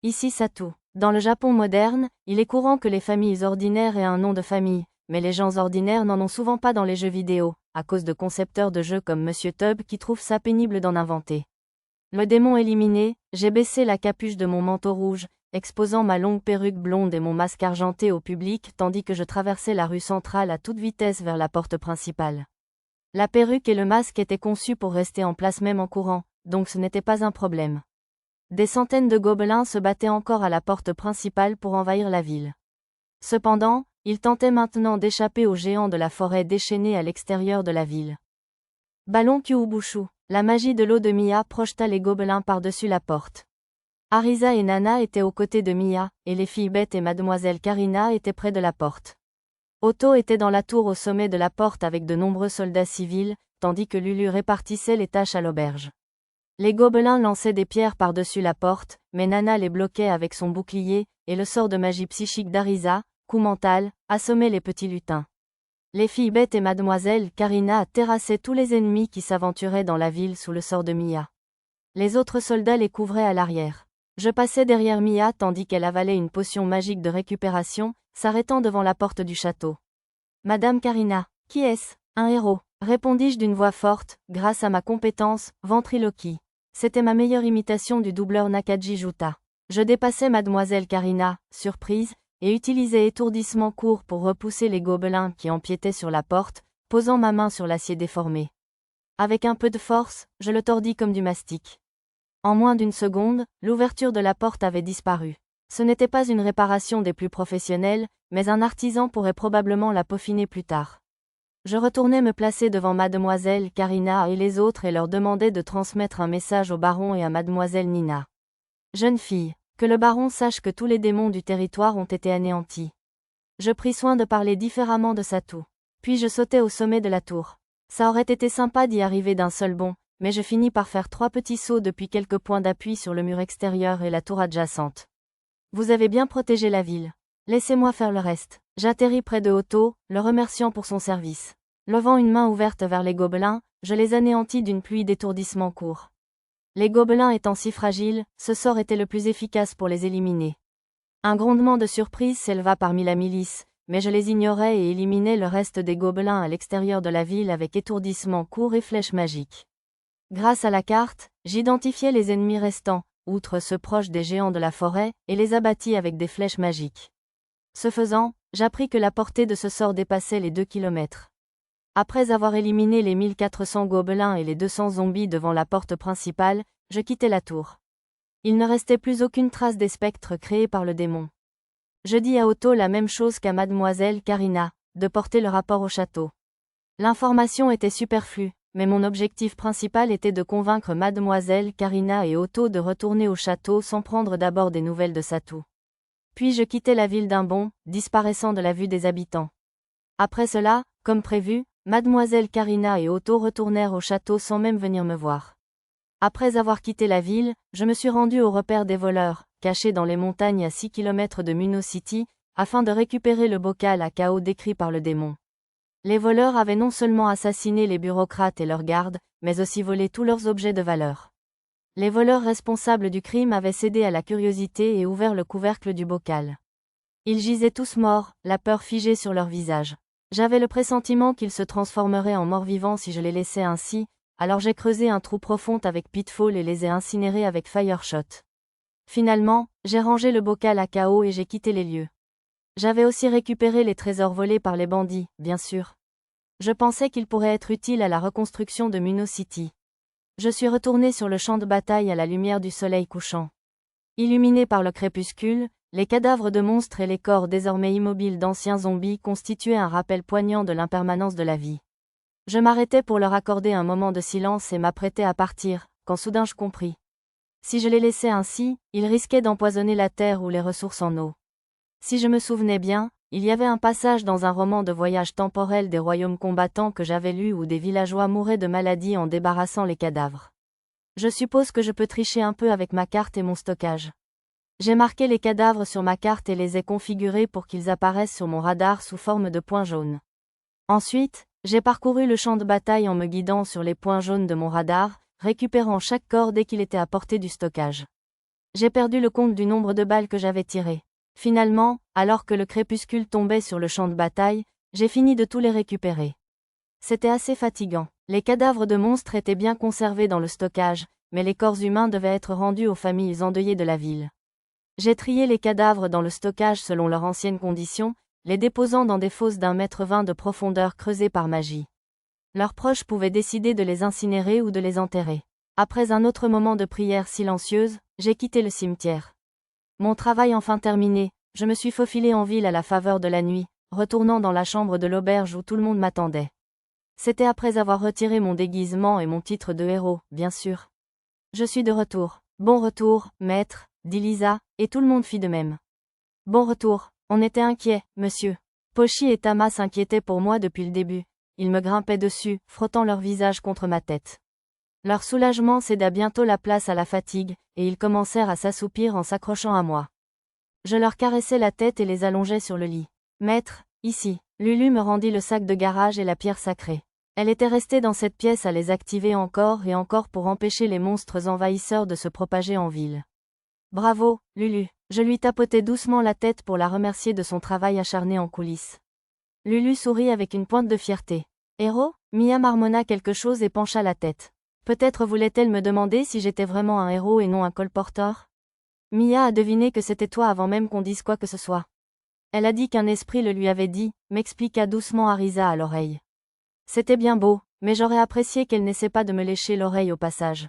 Ici Satou. Dans le Japon moderne, il est courant que les familles ordinaires aient un nom de famille, mais les gens ordinaires n'en ont souvent pas dans les jeux vidéo, à cause de concepteurs de jeux comme Monsieur Tub qui trouvent ça pénible d'en inventer. Le démon éliminé, j'ai baissé la capuche de mon manteau rouge, exposant ma longue perruque blonde et mon masque argenté au public tandis que je traversais la rue centrale à toute vitesse vers la porte principale. La perruque et le masque étaient conçus pour rester en place même en courant, donc ce n'était pas un problème. Des centaines de gobelins se battaient encore à la porte principale pour envahir la ville. Cependant, ils tentaient maintenant d'échapper aux géants de la forêt déchaînés à l'extérieur de la ville. Ballon Kyubushu, la magie de l'eau de Mia projeta les gobelins par-dessus la porte. Arisa et Nana étaient aux côtés de Mia, et les filles Beth et Mademoiselle Karina étaient près de la porte. Otto était dans la tour au sommet de la porte avec de nombreux soldats civils, tandis que Lulu répartissait les tâches à l'auberge. Les gobelins lançaient des pierres par-dessus la porte, mais Nana les bloquait avec son bouclier, et le sort de magie psychique d'Arisa, coup mental, assommait les petits lutins. Les filles Beth et Mademoiselle Karina terrassaient tous les ennemis qui s'aventuraient dans la ville sous le sort de Mia. Les autres soldats les couvraient à l'arrière. Je passais derrière Mia tandis qu'elle avalait une potion magique de récupération, s'arrêtant devant la porte du château. Madame Karina, qui est-ce? Un héros, répondis-je d'une voix forte, grâce à ma compétence, ventriloquie. C'était ma meilleure imitation du doubleur Nakaji Juta. Je dépassais Mademoiselle Karina, surprise, et utilisais étourdissement court pour repousser les gobelins qui empiétaient sur la porte, posant ma main sur l'acier déformé. Avec un peu de force, je le tordis comme du mastic. En moins d'une seconde, l'ouverture de la porte avait disparu. Ce n'était pas une réparation des plus professionnels, mais un artisan pourrait probablement la peaufiner plus tard. Je retournai me placer devant Mademoiselle Karina et les autres et leur demandai de transmettre un message au baron et à Mademoiselle Nina. Jeune fille, que le baron sache que tous les démons du territoire ont été anéantis. Je pris soin de parler différemment de Satou. Puis je sautai au sommet de la tour. Ça aurait été sympa d'y arriver d'un seul bond, mais je finis par faire 3 petits sauts depuis quelques points d'appui sur le mur extérieur et la tour adjacente. Vous avez bien protégé la ville. Laissez-moi faire le reste. J'atterris près de Otto, le remerciant pour son service. Levant une main ouverte vers les gobelins, je les anéantis d'une pluie d'étourdissements courts. Les gobelins étant si fragiles, ce sort était le plus efficace pour les éliminer. Un grondement de surprise s'éleva parmi la milice, mais je les ignorais et éliminai le reste des gobelins à l'extérieur de la ville avec étourdissements courts et flèches magiques. Grâce à la carte, j'identifiai les ennemis restants, outre ceux proches des géants de la forêt, et les abattis avec des flèches magiques. Ce faisant, j'appris que la portée de ce sort dépassait les 2 kilomètres. Après avoir éliminé les 1400 gobelins et les 200 zombies devant la porte principale, je quittai la tour. Il ne restait plus aucune trace des spectres créés par le démon. Je dis à Otto la même chose qu'à Mademoiselle Karina, de porter le rapport au château. L'information était superflue, mais mon objectif principal était de convaincre Mademoiselle Karina et Otto de retourner au château sans prendre d'abord des nouvelles de Satou. Puis je quittai la ville d'un bond, disparaissant de la vue des habitants. Après cela, comme prévu, Mademoiselle Karina et Otto retournèrent au château sans même venir me voir. Après avoir quitté la ville, je me suis rendu au repère des voleurs, cachés dans les montagnes à 6 km de Muno City, afin de récupérer le bocal à chaos décrit par le démon. Les voleurs avaient non seulement assassiné les bureaucrates et leurs gardes, mais aussi volé tous leurs objets de valeur. Les voleurs responsables du crime avaient cédé à la curiosité et ouvert le couvercle du bocal. Ils gisaient tous morts, la peur figée sur leurs visages. J'avais le pressentiment qu'ils se transformeraient en morts-vivants si je les laissais ainsi, alors j'ai creusé un trou profond avec Pitfall et les ai incinérés avec Fireshot. Finalement, j'ai rangé le bocal à chaos et j'ai quitté les lieux. J'avais aussi récupéré les trésors volés par les bandits, bien sûr. Je pensais qu'ils pourraient être utiles à la reconstruction de Muno City. Je suis retourné sur le champ de bataille à la lumière du soleil couchant. Illuminés par le crépuscule, les cadavres de monstres et les corps désormais immobiles d'anciens zombies constituaient un rappel poignant de l'impermanence de la vie. Je m'arrêtais pour leur accorder un moment de silence et m'apprêtais à partir, quand soudain je compris. Si je les laissais ainsi, ils risquaient d'empoisonner la terre ou les ressources en eau. Si je me souvenais bien, il y avait un passage dans un roman de voyage temporel des royaumes combattants que j'avais lu où des villageois mouraient de maladie en débarrassant les cadavres. Je suppose que je peux tricher un peu avec ma carte et mon stockage. J'ai marqué les cadavres sur ma carte et les ai configurés pour qu'ils apparaissent sur mon radar sous forme de points jaunes. Ensuite, j'ai parcouru le champ de bataille en me guidant sur les points jaunes de mon radar, récupérant chaque corps dès qu'il était à portée du stockage. J'ai perdu le compte du nombre de balles que j'avais tirées. Finalement, alors que le crépuscule tombait sur le champ de bataille, j'ai fini de tous les récupérer. C'était assez fatigant. Les cadavres de monstres étaient bien conservés dans le stockage, mais les corps humains devaient être rendus aux familles endeuillées de la ville. J'ai trié les cadavres dans le stockage selon leur ancienne condition, les déposant dans des fosses d'1,20 m de profondeur creusées par magie. Leurs proches pouvaient décider de les incinérer ou de les enterrer. Après un autre moment de prière silencieuse, j'ai quitté le cimetière. Mon travail enfin terminé, je me suis faufilé en ville à la faveur de la nuit, retournant dans la chambre de l'auberge où tout le monde m'attendait. C'était après avoir retiré mon déguisement et mon titre de héros, bien sûr. Je suis de retour. Bon retour, maître, dit Lisa, et tout le monde fit de même. Bon retour, on était inquiets, monsieur. Pochi et Tama s'inquiétaient pour moi depuis le début. Ils me grimpaient dessus, frottant leur visage contre ma tête. Leur soulagement céda bientôt la place à la fatigue, et ils commencèrent à s'assoupir en s'accrochant à moi. Je leur caressais la tête et les allongeais sur le lit. Maître, ici. Lulu me rendit le sac de garage et la pierre sacrée. Elle était restée dans cette pièce à les activer encore et encore pour empêcher les monstres envahisseurs de se propager en ville. Bravo, Lulu. Je lui tapotai doucement la tête pour la remercier de son travail acharné en coulisses. Lulu sourit avec une pointe de fierté. Héros? Mia marmonna quelque chose et pencha la tête. Peut-être voulait-elle me demander si j'étais vraiment un héros et non un colporteur? Mia a deviné que c'était toi avant même qu'on dise quoi que ce soit. Elle a dit qu'un esprit le lui avait dit, m'expliqua doucement Arisa à l'oreille. C'était bien beau, mais j'aurais apprécié qu'elle n'essaie pas de me lécher l'oreille au passage.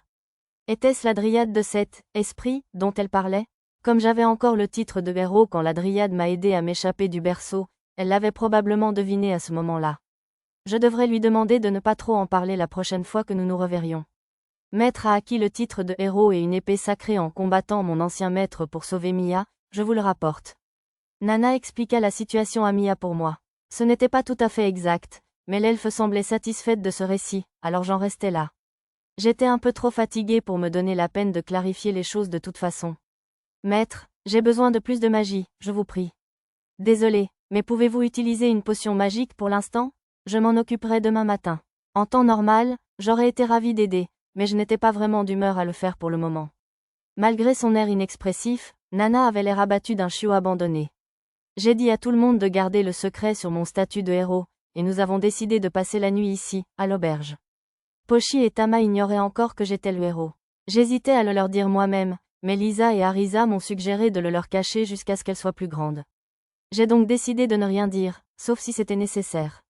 Était-ce la dryade de cet esprit dont elle parlait? Comme j'avais encore le titre de héros quand la dryade m'a aidé à m'échapper du berceau, elle l'avait probablement deviné à ce moment-là. Je devrais lui demander de ne pas trop en parler la prochaine fois que nous nous reverrions. Maître a acquis le titre de héros et une épée sacrée en combattant mon ancien maître pour sauver Mia, je vous le rapporte. Nana expliqua la situation à Mia pour moi. Ce n'était pas tout à fait exact, mais l'elfe semblait satisfaite de ce récit, alors j'en restais là. J'étais un peu trop fatiguée pour me donner la peine de clarifier les choses de toute façon. Maître, j'ai besoin de plus de magie, je vous prie. Désolé, mais pouvez-vous utiliser une potion magique pour l'instant? Je m'en occuperai demain matin. En temps normal, j'aurais été ravie d'aider, mais je n'étais pas vraiment d'humeur à le faire pour le moment. Malgré son air inexpressif, Nana avait l'air abattue d'un chiot abandonné. J'ai dit à tout le monde de garder le secret sur mon statut de héros, et nous avons décidé de passer la nuit ici, à l'auberge. Pochi et Tama ignoraient encore que j'étais le héros. J'hésitais à le leur dire moi-même, mais Lisa et Arisa m'ont suggéré de le leur cacher jusqu'à ce qu'elle soit plus grande. J'ai donc décidé de ne rien dire, sauf si c'était nécessaire.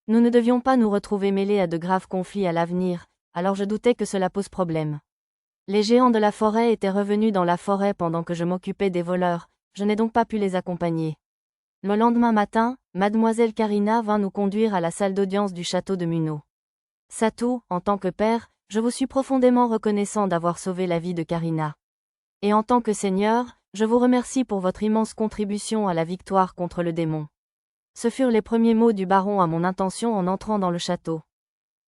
Nous ne devions pas nous retrouver mêlés à de graves conflits à l'avenir, alors je doutais que cela pose problème. Les géants de la forêt étaient revenus dans la forêt pendant que je m'occupais des voleurs, je n'ai donc pas pu les accompagner. Le lendemain matin, mademoiselle Karina vint nous conduire à la salle d'audience du château de Munno. Satou, en tant que père, je vous suis profondément reconnaissant d'avoir sauvé la vie de Karina. Et en tant que seigneur, je vous remercie pour votre immense contribution à la victoire contre le démon. Ce furent les premiers mots du baron à mon intention en entrant dans le château.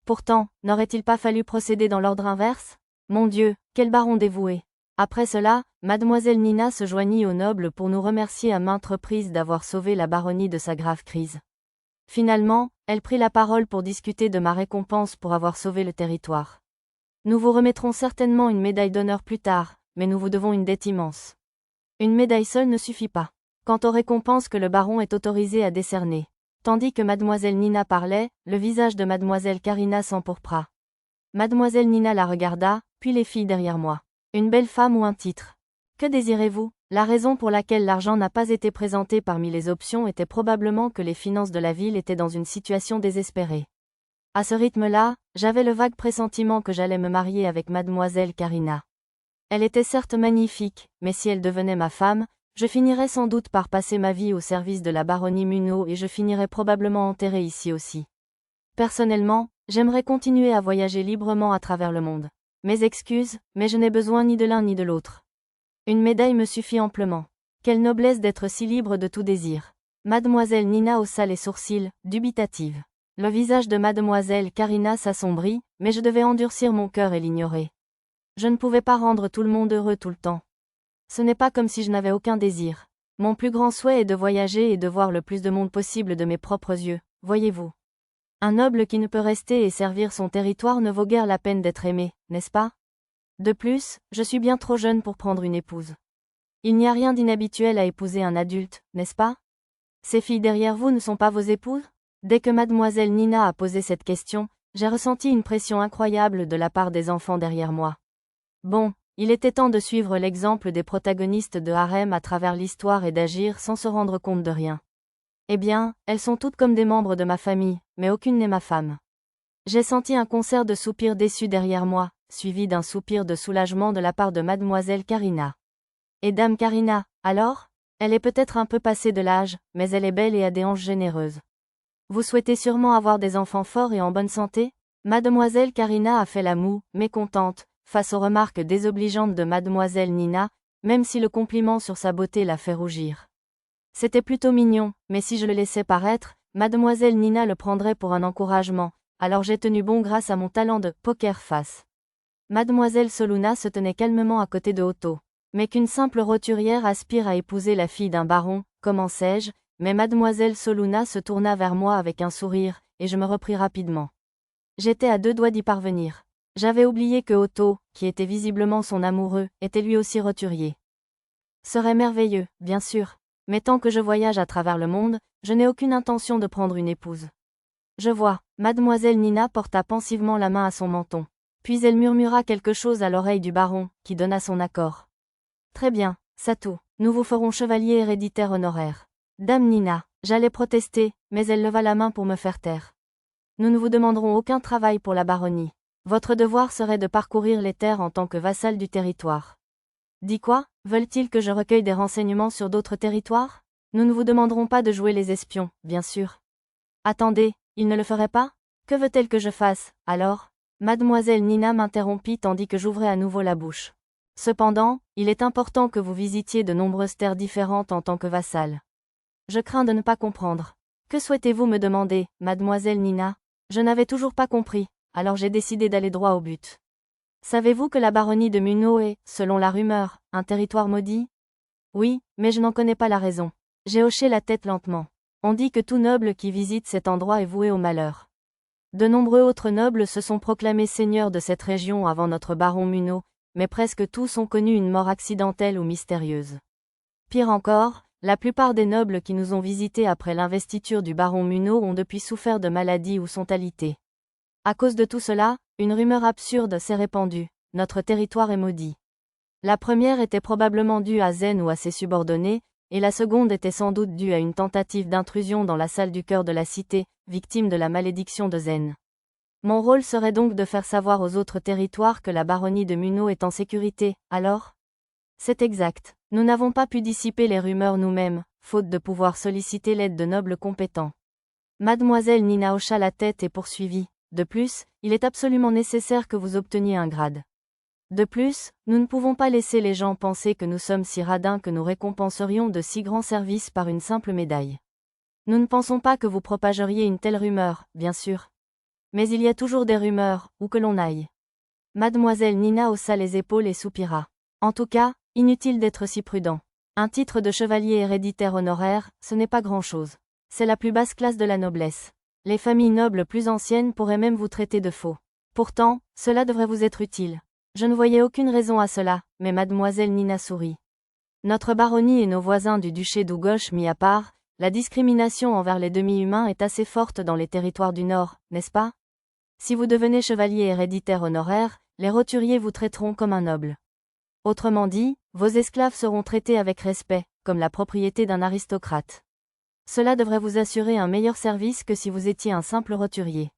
Pourtant, n'aurait-il pas fallu procéder dans l'ordre inverse? Mon Dieu, quel baron dévoué! Après cela, mademoiselle Nina se joignit aux nobles pour nous remercier à maintes reprises d'avoir sauvé la baronnie de sa grave crise. Finalement, elle prit la parole pour discuter de ma récompense pour avoir sauvé le territoire. Nous vous remettrons certainement une médaille d'honneur plus tard, mais nous vous devons une dette immense. Une médaille seule ne suffit pas. Quant aux récompenses que le baron est autorisé à décerner. Tandis que mademoiselle Nina parlait, le visage de mademoiselle Karina s'empourpra. Mademoiselle Nina la regarda, puis les filles derrière moi. Une belle femme ou un titre? Que désirez-vous? La raison pour laquelle l'argent n'a pas été présenté parmi les options était probablement que les finances de la ville étaient dans une situation désespérée. À ce rythme-là, j'avais le vague pressentiment que j'allais me marier avec mademoiselle Karina. Elle était certes magnifique, mais si elle devenait ma femme, je finirais sans doute par passer ma vie au service de la baronnie Munno et je finirais probablement enterrée ici aussi. Personnellement, j'aimerais continuer à voyager librement à travers le monde. Mes excuses, mais je n'ai besoin ni de l'un ni de l'autre. Une médaille me suffit amplement. Quelle noblesse d'être si libre de tout désir. Mademoiselle Nina haussa les sourcils, dubitative. Le visage de mademoiselle Karina s'assombrit, mais je devais endurcir mon cœur et l'ignorer. Je ne pouvais pas rendre tout le monde heureux tout le temps. Ce n'est pas comme si je n'avais aucun désir. Mon plus grand souhait est de voyager et de voir le plus de monde possible de mes propres yeux, voyez-vous. Un noble qui ne peut rester et servir son territoire ne vaut guère la peine d'être aimé, n'est-ce pas? De plus, je suis bien trop jeune pour prendre une épouse. Il n'y a rien d'inhabituel à épouser un adulte, n'est-ce pas? Ces filles derrière vous ne sont pas vos épouses? Dès que mademoiselle Nina a posé cette question, j'ai ressenti une pression incroyable de la part des enfants derrière moi. Bon, il était temps de suivre l'exemple des protagonistes de harem à travers l'histoire et d'agir sans se rendre compte de rien. Eh bien, elles sont toutes comme des membres de ma famille, mais aucune n'est ma femme. J'ai senti un concert de soupirs déçus derrière moi, suivi d'un soupir de soulagement de la part de mademoiselle Karina. Et dame Karina, alors? Elle est peut-être un peu passée de l'âge, mais elle est belle et a des hanches généreuses. Vous souhaitez sûrement avoir des enfants forts et en bonne santé? Mademoiselle Karina a fait la moue, mécontente, face aux remarques désobligeantes de mademoiselle Nina, même si le compliment sur sa beauté l'a fait rougir. C'était plutôt mignon, mais si je le laissais paraître, mademoiselle Nina le prendrait pour un encouragement, alors j'ai tenu bon grâce à mon talent de poker face. Mademoiselle Soluna se tenait calmement à côté de Otto. Mais qu'une simple roturière aspire à épouser la fille d'un baron, comment sais-je, mais mademoiselle Soluna se tourna vers moi avec un sourire, et je me repris rapidement. J'étais à 2 doigts d'y parvenir. J'avais oublié que Otto, qui était visiblement son amoureux, était lui aussi roturier. Serait merveilleux, bien sûr, mais tant que je voyage à travers le monde, je n'ai aucune intention de prendre une épouse. Je vois, mademoiselle Nina porta pensivement la main à son menton. Puis elle murmura quelque chose à l'oreille du baron, qui donna son accord. Très bien, Satou, nous vous ferons chevalier héréditaire honoraire. Dame Nina, j'allais protester, mais elle leva la main pour me faire taire. Nous ne vous demanderons aucun travail pour la baronnie. Votre devoir serait de parcourir les terres en tant que vassal du territoire. Dis quoi? Veulent-ils que je recueille des renseignements sur d'autres territoires? Nous ne vous demanderons pas de jouer les espions, bien sûr. Attendez, il ne le ferait pas? Que veut-elle que je fasse, alors? Mademoiselle Nina m'interrompit tandis que j'ouvrais à nouveau la bouche. Cependant, il est important que vous visitiez de nombreuses terres différentes en tant que vassal. Je crains de ne pas comprendre. Que souhaitez-vous me demander, mademoiselle Nina? Je n'avais toujours pas compris, alors j'ai décidé d'aller droit au but. Savez-vous que la baronnie de Munno est, selon la rumeur, un territoire maudit? Oui, mais je n'en connais pas la raison. J'ai hoché la tête lentement. On dit que tout noble qui visite cet endroit est voué au malheur. De nombreux autres nobles se sont proclamés seigneurs de cette région avant notre baron Munno, mais presque tous ont connu une mort accidentelle ou mystérieuse. Pire encore, la plupart des nobles qui nous ont visités après l'investiture du baron Munno ont depuis souffert de maladies ou sont alités. À cause de tout cela, une rumeur absurde s'est répandue, notre territoire est maudit. La première était probablement due à Zen ou à ses subordonnés, et la seconde était sans doute due à une tentative d'intrusion dans la salle du cœur de la cité, victime de la malédiction de Zen. Mon rôle serait donc de faire savoir aux autres territoires que la baronnie de Munno est en sécurité, alors? C'est exact, nous n'avons pas pu dissiper les rumeurs nous-mêmes, faute de pouvoir solliciter l'aide de nobles compétents. Mademoiselle Nina hocha la tête et poursuivit. De plus, il est absolument nécessaire que vous obteniez un grade. De plus, nous ne pouvons pas laisser les gens penser que nous sommes si radins que nous récompenserions de si grands services par une simple médaille. Nous ne pensons pas que vous propageriez une telle rumeur, bien sûr. Mais il y a toujours des rumeurs, où que l'on aille. Mademoiselle Nina haussa les épaules et soupira. En tout cas, inutile d'être si prudent. Un titre de chevalier héréditaire honoraire, ce n'est pas grand-chose. C'est la plus basse classe de la noblesse. Les familles nobles plus anciennes pourraient même vous traiter de faux. Pourtant, cela devrait vous être utile. Je ne voyais aucune raison à cela, mais mademoiselle Nina sourit. Notre baronnie et nos voisins du duché d'Ougouche mis à part, la discrimination envers les demi-humains est assez forte dans les territoires du Nord, n'est-ce pas? Si vous devenez chevalier héréditaire honoraire, les roturiers vous traiteront comme un noble. Autrement dit, vos esclaves seront traités avec respect, comme la propriété d'un aristocrate. Cela devrait vous assurer un meilleur service que si vous étiez un simple roturier.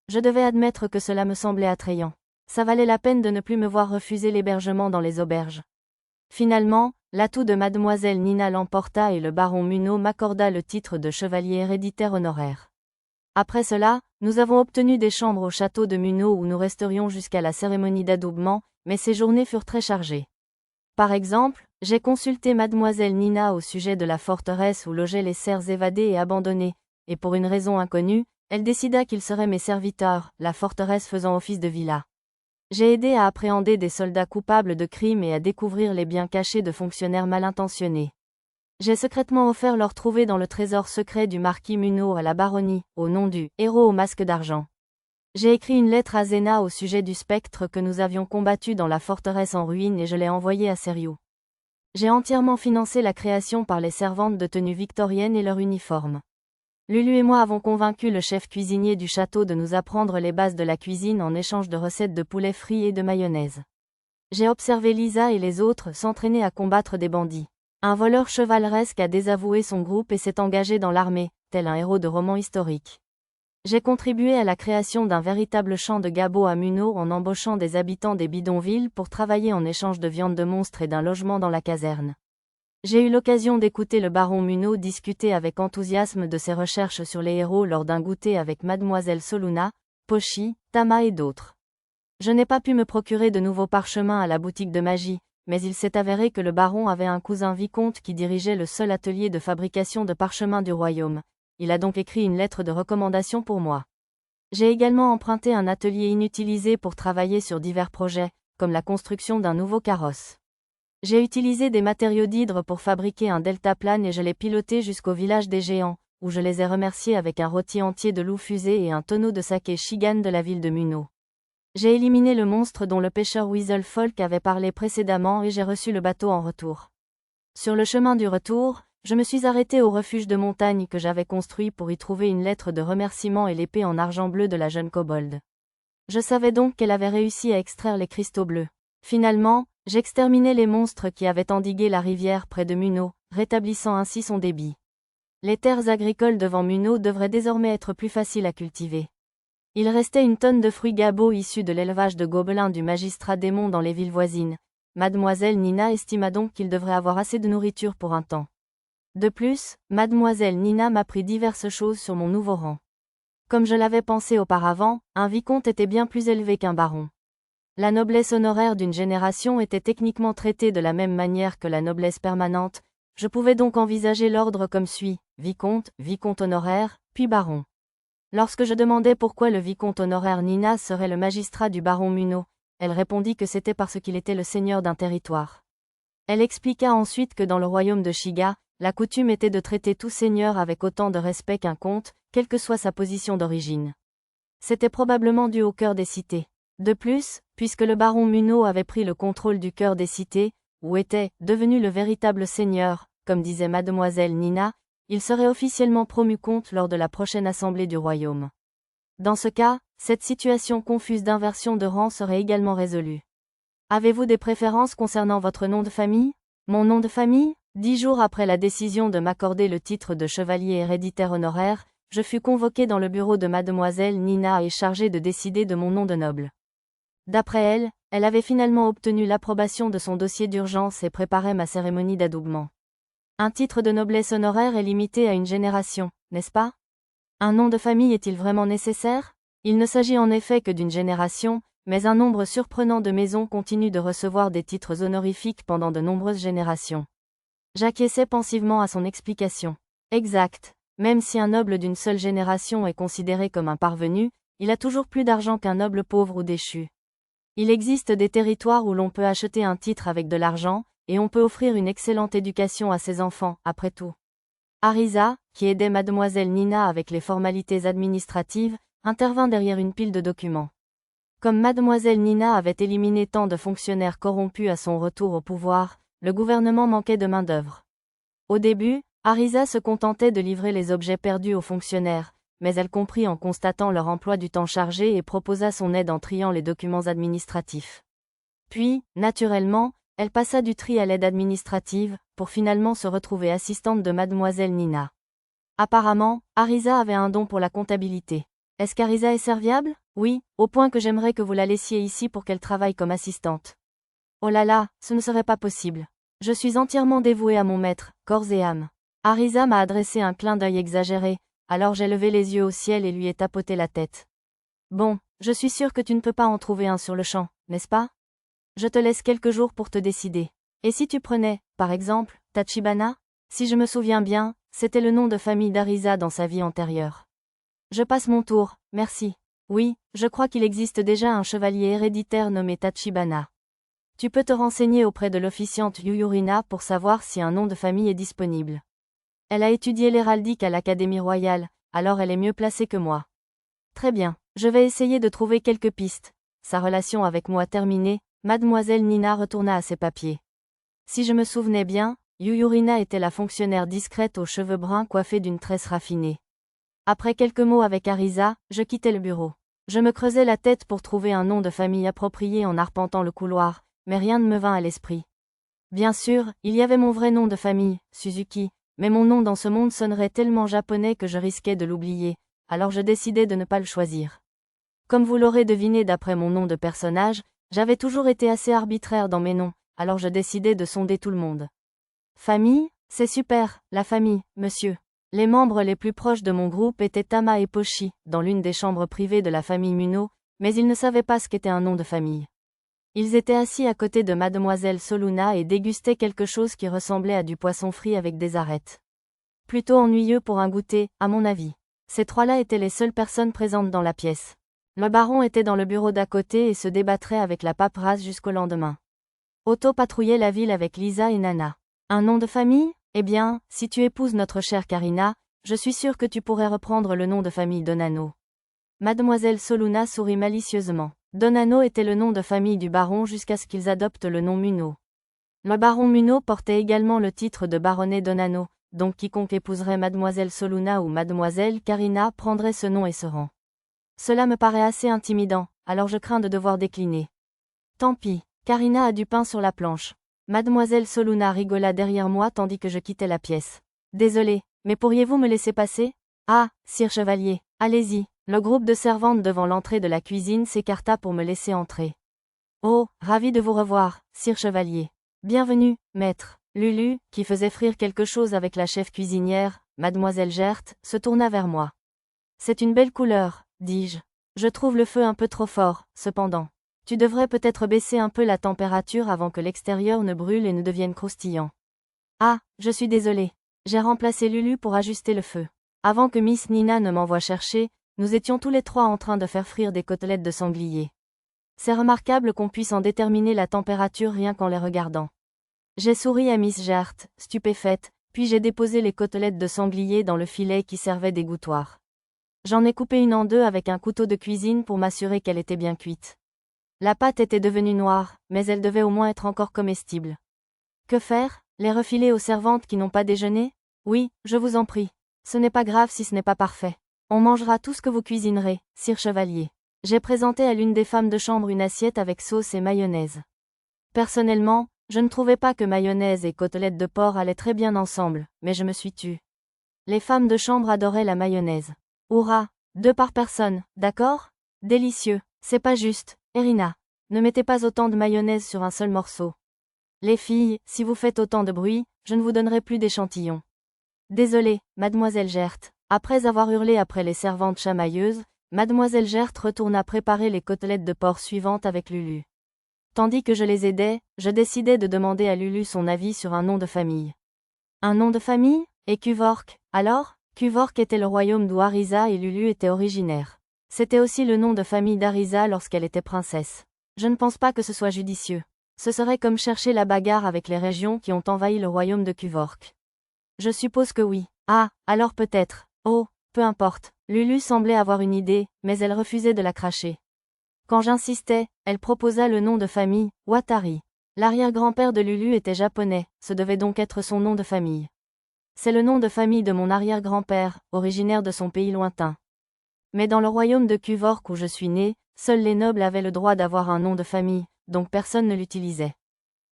Je devais admettre que cela me semblait attrayant. Ça valait la peine de ne plus me voir refuser l'hébergement dans les auberges. Finalement, l'atout de mademoiselle Nina l'emporta et le baron Munno m'accorda le titre de chevalier héréditaire honoraire. Après cela, nous avons obtenu des chambres au château de Munno où nous resterions jusqu'à la cérémonie d'adoubement, mais ces journées furent très chargées. Par exemple, j'ai consulté mademoiselle Nina au sujet de la forteresse où logeaient les serfs évadés et abandonnés, et pour une raison inconnue, elle décida qu'ils seraient mes serviteurs, la forteresse faisant office de villa. J'ai aidé à appréhender des soldats coupables de crimes et à découvrir les biens cachés de fonctionnaires mal intentionnés. J'ai secrètement offert leur trouver dans le trésor secret du marquis Munno à la baronnie, au nom du « héros au masque d'argent ». J'ai écrit une lettre à Zena au sujet du spectre que nous avions combattu dans la forteresse en ruine et je l'ai envoyée à Seriou. J'ai entièrement financé la création par les servantes de tenues victoriennes et leur uniforme. Lulu et moi avons convaincu le chef cuisinier du château de nous apprendre les bases de la cuisine en échange de recettes de poulet frit et de mayonnaise. J'ai observé Lisa et les autres s'entraîner à combattre des bandits. Un voleur chevaleresque a désavoué son groupe et s'est engagé dans l'armée, tel un héros de roman historique. J'ai contribué à la création d'un véritable champ de Gabo à Munro en embauchant des habitants des bidonvilles pour travailler en échange de viande de monstre et d'un logement dans la caserne. J'ai eu l'occasion d'écouter le baron Munro discuter avec enthousiasme de ses recherches sur les héros lors d'un goûter avec mademoiselle Soluna, Pochi, Tama et d'autres. Je n'ai pas pu me procurer de nouveaux parchemins à la boutique de magie, mais il s'est avéré que le baron avait un cousin vicomte qui dirigeait le seul atelier de fabrication de parchemins du royaume. Il a donc écrit une lettre de recommandation pour moi. J'ai également emprunté un atelier inutilisé pour travailler sur divers projets, comme la construction d'un nouveau carrosse. J'ai utilisé des matériaux d'hydre pour fabriquer un deltaplane et je l'ai piloté jusqu'au village des géants, où je les ai remerciés avec un rôti entier de loup fusée et un tonneau de saké Shigan de la ville de Munro. J'ai éliminé le monstre dont le pêcheur Weasel Folk avait parlé précédemment et j'ai reçu le bateau en retour. Sur le chemin du retour, je me suis arrêté au refuge de montagne que j'avais construit pour y trouver une lettre de remerciement et l'épée en argent bleu de la jeune kobold. Je savais donc qu'elle avait réussi à extraire les cristaux bleus. Finalement, j'exterminai les monstres qui avaient endigué la rivière près de Munro, rétablissant ainsi son débit. Les terres agricoles devant Munro devraient désormais être plus faciles à cultiver. Il restait une tonne de fruits Gabo issus de l'élevage de gobelins du magistrat démon dans les villes voisines. Mademoiselle Nina estima donc qu'il devrait avoir assez de nourriture pour un temps. De plus, Mademoiselle Nina m'apprit diverses choses sur mon nouveau rang. Comme je l'avais pensé auparavant, un vicomte était bien plus élevé qu'un baron. La noblesse honoraire d'une génération était techniquement traitée de la même manière que la noblesse permanente, je pouvais donc envisager l'ordre comme suit, vicomte, vicomte honoraire, puis baron. Lorsque je demandai pourquoi le vicomte honoraire Nina serait le magistrat du baron Munro, elle répondit que c'était parce qu'il était le seigneur d'un territoire. Elle expliqua ensuite que dans le royaume de Shiga, la coutume était de traiter tout seigneur avec autant de respect qu'un comte, quelle que soit sa position d'origine. C'était probablement dû au cœur des cités. De plus, puisque le baron Munro avait pris le contrôle du cœur des cités, où était devenu le véritable seigneur, comme disait mademoiselle Nina, il serait officiellement promu comte lors de la prochaine assemblée du royaume. Dans ce cas, cette situation confuse d'inversion de rang serait également résolue. Avez-vous des préférences concernant votre nom de famille? Mon nom de famille? 10 jours après la décision de m'accorder le titre de chevalier héréditaire honoraire, je fus convoqué dans le bureau de mademoiselle Nina et chargé de décider de mon nom de noble. D'après elle, elle avait finalement obtenu l'approbation de son dossier d'urgence et préparait ma cérémonie d'adoubement. Un titre de noblesse honoraire est limité à une génération, n'est-ce pas? Un nom de famille est-il vraiment nécessaire? Il ne s'agit en effet que d'une génération, mais un nombre surprenant de maisons continue de recevoir des titres honorifiques pendant de nombreuses générations. J'acquiesçai pensivement à son explication. Exact. Même si un noble d'une seule génération est considéré comme un parvenu, il a toujours plus d'argent qu'un noble pauvre ou déchu. Il existe des territoires où l'on peut acheter un titre avec de l'argent, et on peut offrir une excellente éducation à ses enfants, après tout. Arisa, qui aidait mademoiselle Nina avec les formalités administratives, intervint derrière une pile de documents. Comme mademoiselle Nina avait éliminé tant de fonctionnaires corrompus à son retour au pouvoir, le gouvernement manquait de main-d'œuvre. Au début, Arisa se contentait de livrer les objets perdus aux fonctionnaires, mais elle comprit en constatant leur emploi du temps chargé et proposa son aide en triant les documents administratifs. Puis, naturellement, elle passa du tri à l'aide administrative, pour finalement se retrouver assistante de mademoiselle Nina. Apparemment, Arisa avait un don pour la comptabilité. Est-ce qu'Arisa est serviable? Oui, au point que j'aimerais que vous la laissiez ici pour qu'elle travaille comme assistante. Oh là là, ce ne serait pas possible. Je suis entièrement dévouée à mon maître, corps et âme. Arisa m'a adressé un clin d'œil exagéré, alors j'ai levé les yeux au ciel et lui ai tapoté la tête. Bon, je suis sûre que tu ne peux pas en trouver un sur le champ, n'est-ce pas? Je te laisse quelques jours pour te décider. Et si tu prenais, par exemple, Tachibana? Si je me souviens bien, c'était le nom de famille d'Arisa dans sa vie antérieure. Je passe mon tour, merci. Oui, je crois qu'il existe déjà un chevalier héréditaire nommé Tachibana. Tu peux te renseigner auprès de l'officiante Yuyurina pour savoir si un nom de famille est disponible. Elle a étudié l'héraldique à l'Académie royale, alors elle est mieux placée que moi. Très bien, je vais essayer de trouver quelques pistes. Sa relation avec moi terminée, mademoiselle Nina retourna à ses papiers. Si je me souvenais bien, Yuyurina était la fonctionnaire discrète aux cheveux bruns coiffés d'une tresse raffinée. Après quelques mots avec Arisa, je quittai le bureau. Je me creusais la tête pour trouver un nom de famille approprié en arpentant le couloir, mais rien ne me vint à l'esprit. Bien sûr, il y avait mon vrai nom de famille, Suzuki, mais mon nom dans ce monde sonnerait tellement japonais que je risquais de l'oublier, alors je décidai de ne pas le choisir. Comme vous l'aurez deviné d'après mon nom de personnage, j'avais toujours été assez arbitraire dans mes noms, alors je décidai de sonder tout le monde. Famille, c'est super, la famille, monsieur. Les membres les plus proches de mon groupe étaient Tama et Poshi, dans l'une des chambres privées de la famille Muno, mais ils ne savaient pas ce qu'était un nom de famille. Ils étaient assis à côté de mademoiselle Soluna et dégustaient quelque chose qui ressemblait à du poisson frit avec des arêtes. Plutôt ennuyeux pour un goûter, à mon avis. Ces trois-là étaient les seules personnes présentes dans la pièce. Le baron était dans le bureau d'à côté et se débattrait avec la paperasse jusqu'au lendemain. Otto patrouillait la ville avec Lisa et Nana. Un nom de famille? Eh bien, si tu épouses notre chère Karina, je suis sûre que tu pourrais reprendre le nom de famille Donano. Mademoiselle Soluna sourit malicieusement. Donano était le nom de famille du baron jusqu'à ce qu'ils adoptent le nom Muno. Le baron Muno portait également le titre de baronnet Donano, donc quiconque épouserait mademoiselle Soluna ou mademoiselle Karina prendrait ce nom et ce rang. Cela me paraît assez intimidant, alors je crains de devoir décliner. Tant pis, Karina a du pain sur la planche. Mademoiselle Soluna rigola derrière moi tandis que je quittais la pièce. Désolée, mais pourriez-vous me laisser passer? Ah, sire chevalier, allez-y. Le groupe de servantes devant l'entrée de la cuisine s'écarta pour me laisser entrer. Oh, ravi de vous revoir, sire chevalier. Bienvenue, maître. Lulu, qui faisait frire quelque chose avec la chef cuisinière, mademoiselle Gert, se tourna vers moi. C'est une belle couleur, dis-je. Je trouve le feu un peu trop fort, cependant. Tu devrais peut-être baisser un peu la température avant que l'extérieur ne brûle et ne devienne croustillant. Ah, je suis désolée. J'ai remplacé Lulu pour ajuster le feu. Avant que Miss Nina ne m'envoie chercher, nous étions tous les trois en train de faire frire des côtelettes de sanglier. C'est remarquable qu'on puisse en déterminer la température rien qu'en les regardant. J'ai souri à Miss Gert, stupéfaite, puis j'ai déposé les côtelettes de sanglier dans le filet qui servait d'égouttoir. J'en ai coupé une en deux avec un couteau de cuisine pour m'assurer qu'elle était bien cuite. La pâte était devenue noire, mais elle devait au moins être encore comestible. Que faire? Les refiler aux servantes qui n'ont pas déjeuné? Oui, je vous en prie. Ce n'est pas grave si ce n'est pas parfait. On mangera tout ce que vous cuisinerez, sire chevalier. J'ai présenté à l'une des femmes de chambre une assiette avec sauce et mayonnaise. Personnellement, je ne trouvais pas que mayonnaise et côtelettes de porc allaient très bien ensemble, mais je me suis tue. Les femmes de chambre adoraient la mayonnaise. Hourra! 2 par personne, d'accord? Délicieux, c'est pas juste, Erina. Ne mettez pas autant de mayonnaise sur un seul morceau. Les filles, si vous faites autant de bruit, je ne vous donnerai plus d'échantillons. Désolée, mademoiselle Gert. Après avoir hurlé après les servantes chamailleuses, mademoiselle Gert retourna préparer les côtelettes de porc suivantes avec Lulu. Tandis que je les aidais, je décidai de demander à Lulu son avis sur un nom de famille. Un nom de famille? Et Kuvork, alors? Kuvork était le royaume d'où Arisa et Lulu étaient originaires. C'était aussi le nom de famille d'Arisa lorsqu'elle était princesse. Je ne pense pas que ce soit judicieux. Ce serait comme chercher la bagarre avec les régions qui ont envahi le royaume de Kuvork. Je suppose que oui. Ah, alors peut-être. Oh, peu importe. Lulu semblait avoir une idée, mais elle refusait de la cracher. Quand j'insistais, elle proposa le nom de famille, Watari. L'arrière-grand-père de Lulu était japonais, ce devait donc être son nom de famille. C'est le nom de famille de mon arrière-grand-père, originaire de son pays lointain. Mais dans le royaume de Kuvork où je suis né, seuls les nobles avaient le droit d'avoir un nom de famille, donc personne ne l'utilisait.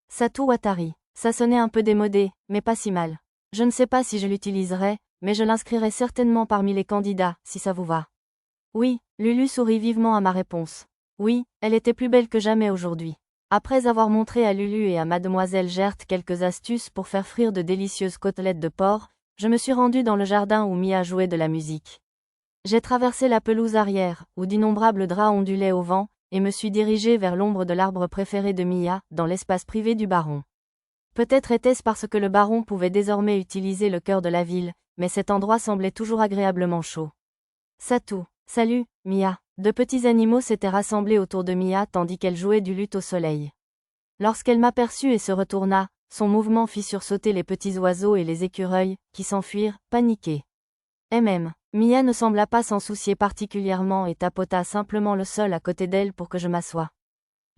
Satu Watari. Ça sonnait un peu démodé, mais pas si mal. Je ne sais pas si je l'utiliserai, mais je l'inscrirai certainement parmi les candidats, si ça vous va. Oui, Lulu sourit vivement à ma réponse. Oui, elle était plus belle que jamais aujourd'hui. Après avoir montré à Lulu et à mademoiselle Gert quelques astuces pour faire frire de délicieuses côtelettes de porc, je me suis rendue dans le jardin où Mia jouait de la musique. J'ai traversé la pelouse arrière, où d'innombrables draps ondulaient au vent, et me suis dirigée vers l'ombre de l'arbre préféré de Mia, dans l'espace privé du baron. Peut-être était-ce parce que le baron pouvait désormais utiliser le cœur de la ville, mais cet endroit semblait toujours agréablement chaud. Satu. Salut, Mia. 2 petits animaux s'étaient rassemblés autour de Mia tandis qu'elle jouait du luth au soleil. Lorsqu'elle m'aperçut et se retourna, son mouvement fit sursauter les petits oiseaux et les écureuils, qui s'enfuirent, paniqués. Mia ne sembla pas s'en soucier particulièrement et tapota simplement le sol à côté d'elle pour que je m'assoie.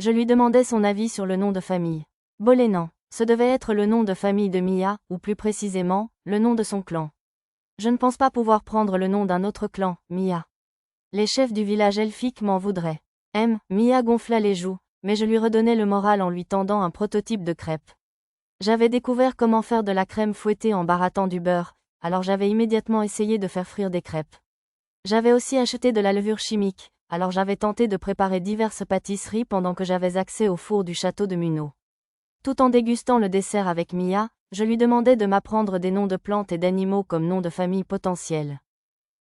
Je lui demandai son avis sur le nom de famille. Bolénan. Ce devait être le nom de famille de Mia, ou plus précisément, le nom de son clan. Je ne pense pas pouvoir prendre le nom d'un autre clan, Mia. Les chefs du village elfique m'en voudraient. Mia gonfla les joues, mais je lui redonnai le moral en lui tendant un prototype de crêpe. J'avais découvert comment faire de la crème fouettée en barattant du beurre, alors j'avais immédiatement essayé de faire frire des crêpes. J'avais aussi acheté de la levure chimique, alors j'avais tenté de préparer diverses pâtisseries pendant que j'avais accès au four du château de Munau. Tout en dégustant le dessert avec Mia, je lui demandais de m'apprendre des noms de plantes et d'animaux comme noms de famille potentiels.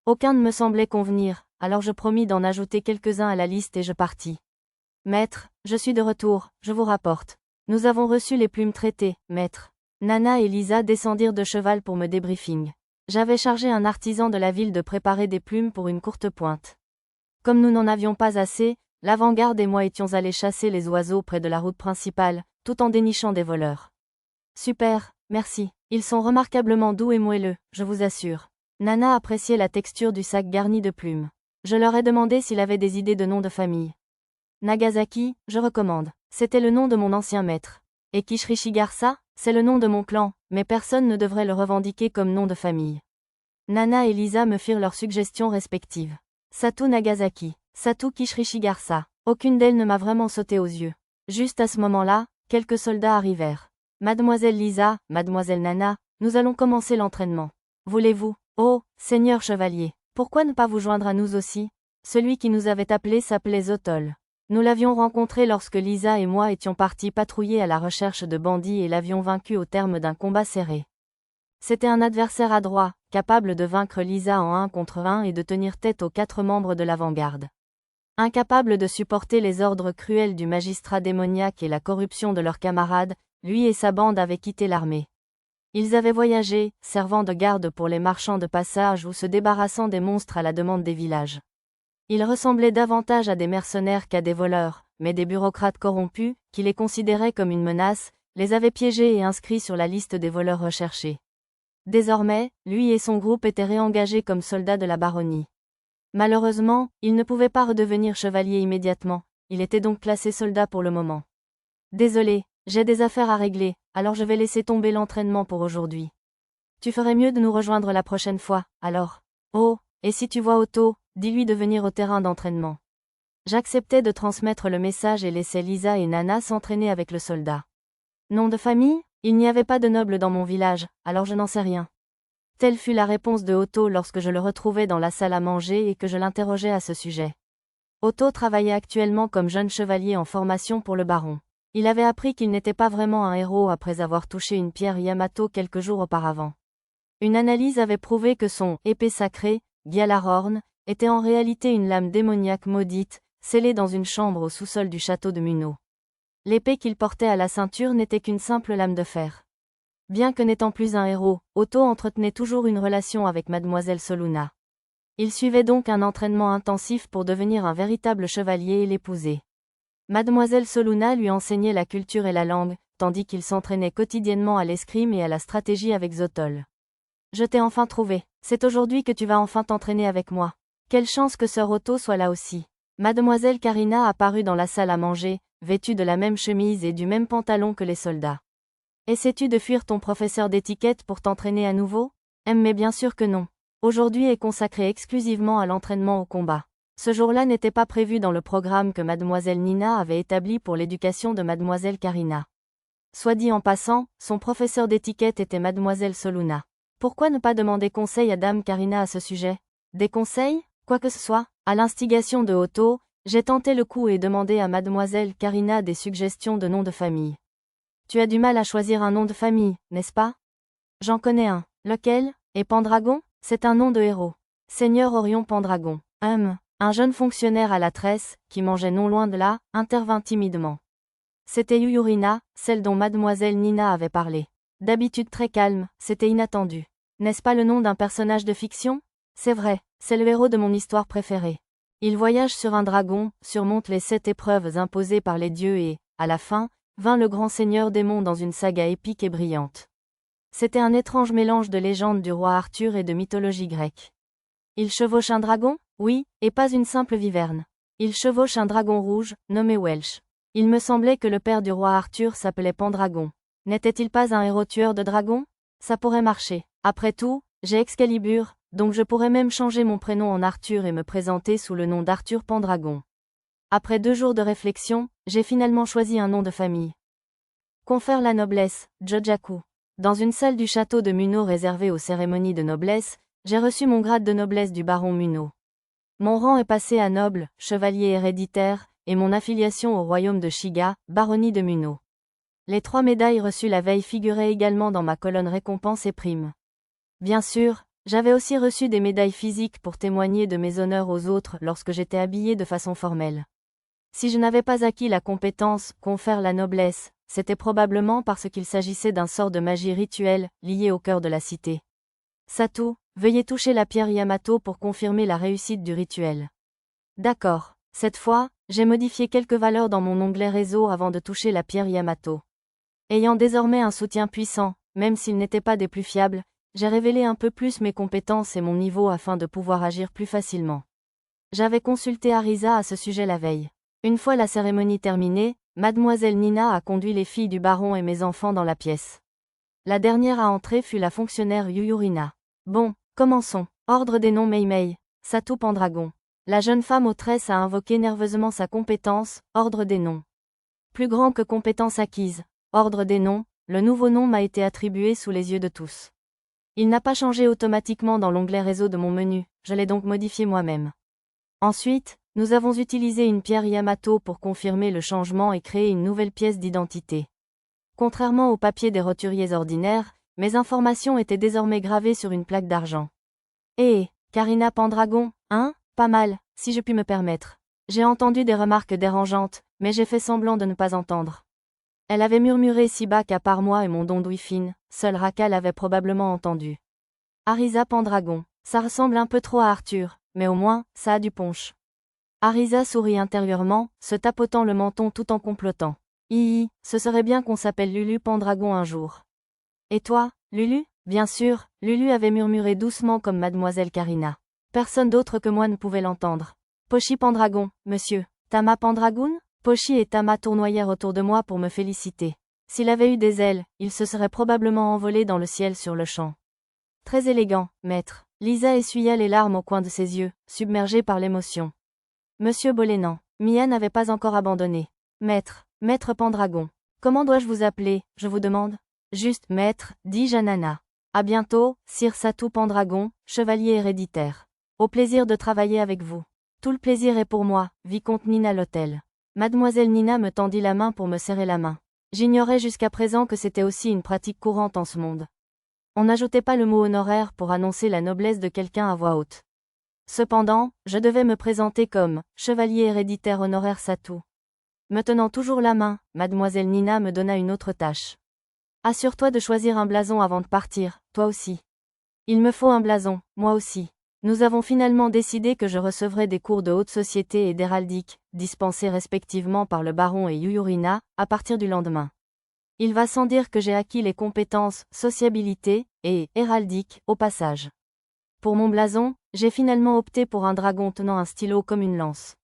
Aucun ne me semblait convenir, alors je promis d'en ajouter quelques-uns à la liste et je partis. Maître, je suis de retour, je vous rapporte. Nous avons reçu les plumes traitées, maître. Nana et Lisa descendirent de cheval pour me débriefing. J'avais chargé un artisan de la ville de préparer des plumes pour une courte pointe. Comme nous n'en avions pas assez, l'avant-garde et moi étions allés chasser les oiseaux près de la route principale, tout en dénichant des voleurs. Super, merci. Ils sont remarquablement doux et moelleux, je vous assure. Nana appréciait la texture du sac garni de plumes. Je leur ai demandé s'il avait des idées de noms de famille. Nagasaki, je recommande. C'était le nom de mon ancien maître. Et Kishigashigarsa, c'est le nom de mon clan, mais personne ne devrait le revendiquer comme nom de famille. Nana et Lisa me firent leurs suggestions respectives. Satu Nagasaki, Satu Kishigashigarsa. Aucune d'elles ne m'a vraiment sauté aux yeux. Juste à ce moment-là, quelques soldats arrivèrent. Mademoiselle Lisa, Mademoiselle Nana, nous allons commencer l'entraînement. Voulez-vous? Oh, Seigneur chevalier, pourquoi ne pas vous joindre à nous aussi? Celui qui nous avait appelés s'appelait Zotol. Nous l'avions rencontré lorsque Lisa et moi étions partis patrouiller à la recherche de bandits et l'avions vaincu au terme d'un combat serré. C'était un adversaire adroit, capable de vaincre Lisa en 1 contre 1 et de tenir tête aux 4 membres de l'avant-garde. Incapable de supporter les ordres cruels du magistrat démoniaque et la corruption de leurs camarades, lui et sa bande avaient quitté l'armée. Ils avaient voyagé, servant de garde pour les marchands de passage ou se débarrassant des monstres à la demande des villages. Ils ressemblaient davantage à des mercenaires qu'à des voleurs, mais des bureaucrates corrompus, qui les considéraient comme une menace, les avaient piégés et inscrits sur la liste des voleurs recherchés. Désormais, lui et son groupe étaient réengagés comme soldats de la baronnie. Malheureusement, il ne pouvait pas redevenir chevalier immédiatement, il était donc classé soldat pour le moment. Désolé, j'ai des affaires à régler, alors je vais laisser tomber l'entraînement pour aujourd'hui. Tu ferais mieux de nous rejoindre la prochaine fois, alors. Oh, et si tu vois Otto, dis-lui de venir au terrain d'entraînement. J'acceptais de transmettre le message et laissais Lisa et Nana s'entraîner avec le soldat. Nom de famille? Il n'y avait pas de noble dans mon village, alors je n'en sais rien. Telle fut la réponse de Otto lorsque je le retrouvai dans la salle à manger et que je l'interrogeai à ce sujet. Otto travaillait actuellement comme jeune chevalier en formation pour le baron. Il avait appris qu'il n'était pas vraiment un héros après avoir touché une pierre Yamato quelques jours auparavant. Une analyse avait prouvé que son « épée sacrée », Gjallarhorn, était en réalité une lame démoniaque maudite, scellée dans une chambre au sous-sol du château de Munau. L'épée qu'il portait à la ceinture n'était qu'une simple lame de fer. Bien que n'étant plus un héros, Otto entretenait toujours une relation avec Mademoiselle Soluna. Il suivait donc un entraînement intensif pour devenir un véritable chevalier et l'épouser. Mademoiselle Soluna lui enseignait la culture et la langue, tandis qu'il s'entraînait quotidiennement à l'escrime et à la stratégie avec Zotol. Je t'ai enfin trouvé, c'est aujourd'hui que tu vas enfin t'entraîner avec moi. Quelle chance que Sœur Otto soit là aussi. Mademoiselle Karina apparut dans la salle à manger, vêtue de la même chemise et du même pantalon que les soldats. Essaies-tu de fuir ton professeur d'étiquette pour t'entraîner à nouveau? Mais bien sûr que non. Aujourd'hui est consacré exclusivement à l'entraînement au combat. Ce jour-là n'était pas prévu dans le programme que Mademoiselle Nina avait établi pour l'éducation de Mademoiselle Karina. Soit dit en passant, son professeur d'étiquette était Mademoiselle Soluna. Pourquoi ne pas demander conseil à Dame Karina à ce sujet? Des conseils? Quoi que ce soit. À l'instigation de Otto, j'ai tenté le coup et demandé à Mademoiselle Karina des suggestions de noms de famille. Tu as du mal à choisir un nom de famille, n'est-ce pas? J'en connais un. Lequel? Et Pendragon? C'est un nom de héros. Seigneur Orion Pendragon. Un jeune fonctionnaire à la tresse, qui mangeait non loin de là, intervint timidement. C'était Yuyurina, celle dont Mademoiselle Nina avait parlé. D'habitude très calme, c'était inattendu. N'est-ce pas le nom d'un personnage de fiction? C'est vrai, c'est le héros de mon histoire préférée. Il voyage sur un dragon, surmonte les 7 épreuves imposées par les dieux et, à la fin, vainc le grand seigneur démon dans une saga épique et brillante. C'était un étrange mélange de légende du roi Arthur et de mythologie grecque. Il chevauche un dragon? Oui, et pas une simple viverne. Il chevauche un dragon rouge, nommé Welsh. Il me semblait que le père du roi Arthur s'appelait Pendragon. N'était-il pas un héros tueur de dragons? Ça pourrait marcher. Après tout, j'ai Excalibur, donc je pourrais même changer mon prénom en Arthur et me présenter sous le nom d'Arthur Pendragon. Après 2 jours de réflexion, j'ai finalement choisi un nom de famille. Confère la noblesse, Jojaku. Dans une salle du château de Muno réservée aux cérémonies de noblesse, j'ai reçu mon grade de noblesse du baron Muno. Mon rang est passé à noble, chevalier héréditaire, et mon affiliation au royaume de Shiga, baronnie de Muno. Les 3 médailles reçues la veille figuraient également dans ma colonne récompenses et primes. Bien sûr, j'avais aussi reçu des médailles physiques pour témoigner de mes honneurs aux autres lorsque j'étais habillé de façon formelle. Si je n'avais pas acquis la compétence « confère la noblesse », c'était probablement parce qu'il s'agissait d'un sort de magie rituelle, lié au cœur de la cité. Satou, veuillez toucher la pierre Yamato pour confirmer la réussite du rituel. D'accord. Cette fois, j'ai modifié quelques valeurs dans mon onglet réseau avant de toucher la pierre Yamato. Ayant désormais un soutien puissant, même s'il n'était pas des plus fiables, j'ai révélé un peu plus mes compétences et mon niveau afin de pouvoir agir plus facilement. J'avais consulté Arisa à ce sujet la veille. Une fois la cérémonie terminée, Mademoiselle Nina a conduit les filles du baron et mes enfants dans la pièce. La dernière à entrer fut la fonctionnaire Yuyurina. Bon, commençons. Ordre des noms Meimei, Satou Pendragon. La jeune femme autresse a invoqué nerveusement sa compétence, ordre des noms. Plus grand que compétence acquise, ordre des noms, le nouveau nom m'a été attribué sous les yeux de tous. Il n'a pas changé automatiquement dans l'onglet réseau de mon menu, je l'ai donc modifié moi-même. Ensuite, nous avons utilisé une pierre Yamato pour confirmer le changement et créer une nouvelle pièce d'identité. Contrairement au papier des roturiers ordinaires, mes informations étaient désormais gravées sur une plaque d'argent. Karina Pendragon, hein? Pas mal, si je puis me permettre. J'ai entendu des remarques dérangeantes, mais j'ai fait semblant de ne pas entendre. Elle avait murmuré si bas qu'à part moi et mon dondouille fine, seul Raka l'avait probablement entendu. Arisa Pendragon, ça ressemble un peu trop à Arthur, mais au moins, ça a du punch. Arisa sourit intérieurement, se tapotant le menton tout en complotant. Ce serait bien qu'on s'appelle Lulu Pendragon un jour. Et toi, Lulu? Bien sûr, Lulu avait murmuré doucement comme Mademoiselle Karina. Personne d'autre que moi ne pouvait l'entendre. Pochi Pendragon, monsieur. Tama Pendragoon? Pochi et Tama tournoyèrent autour de moi pour me féliciter. S'il avait eu des ailes, il se serait probablement envolé dans le ciel sur le champ. Très élégant, maître. Lisa essuya les larmes au coin de ses yeux, submergée par l'émotion. Monsieur Bolénan. Mia n'avait pas encore abandonné. Maître Pendragon. Comment dois-je vous appeler, je vous demande? Juste maître, dit Janana. À bientôt, Sir Satou Pendragon, chevalier héréditaire. Au plaisir de travailler avec vous. Tout le plaisir est pour moi, vicomte Nina Lotel. Mademoiselle Nina me tendit la main pour me serrer la main. J'ignorais jusqu'à présent que c'était aussi une pratique courante en ce monde. On n'ajoutait pas le mot honoraire pour annoncer la noblesse de quelqu'un à voix haute. Cependant, je devais me présenter comme chevalier héréditaire honoraire Satou. Me tenant toujours la main, Mademoiselle Nina me donna une autre tâche. Assure-toi de choisir un blason avant de partir, toi aussi. Il me faut un blason, moi aussi. Nous avons finalement décidé que je recevrai des cours de haute société et d'héraldique, dispensés respectivement par le baron et Yuyurina, à partir du lendemain. Il va sans dire que j'ai acquis les compétences sociabilité et héraldique au passage. Pour mon blason, j'ai finalement opté pour un dragon tenant un stylo comme une lance.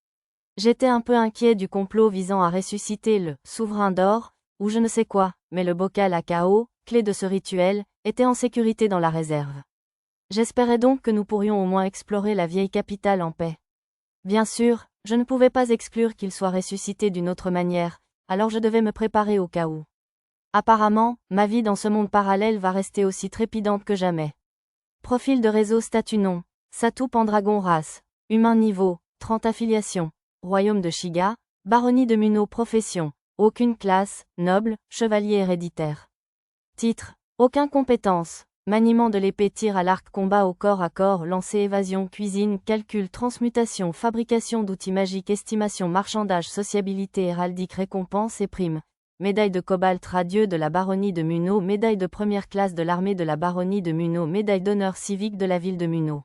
J'étais un peu inquiet du complot visant à ressusciter le souverain d'or, ou je ne sais quoi, mais le bocal à chaos, clé de ce rituel, était en sécurité dans la réserve. J'espérais donc que nous pourrions au moins explorer la vieille capitale en paix. Bien sûr, je ne pouvais pas exclure qu'il soit ressuscité d'une autre manière, alors je devais me préparer au cas où. Apparemment, ma vie dans ce monde parallèle va rester aussi trépidante que jamais. Profil de réseau statut nom. Satou Pendragon race. Humain niveau, 30 affiliations. Royaume de Shiga, baronnie de Muno profession. Aucune classe, noble, chevalier héréditaire. Titre. Aucun compétence. Maniement de l'épée, tir à l'arc, combat au corps à corps, lancer, évasion, cuisine, calcul, transmutation, fabrication d'outils magiques, estimation, marchandage, sociabilité, héraldique, récompense et prime. Médaille de cobalt radieux de la baronnie de Muno, médaille de première classe de l'armée de la baronnie de Muno, médaille d'honneur civique de la ville de Muno.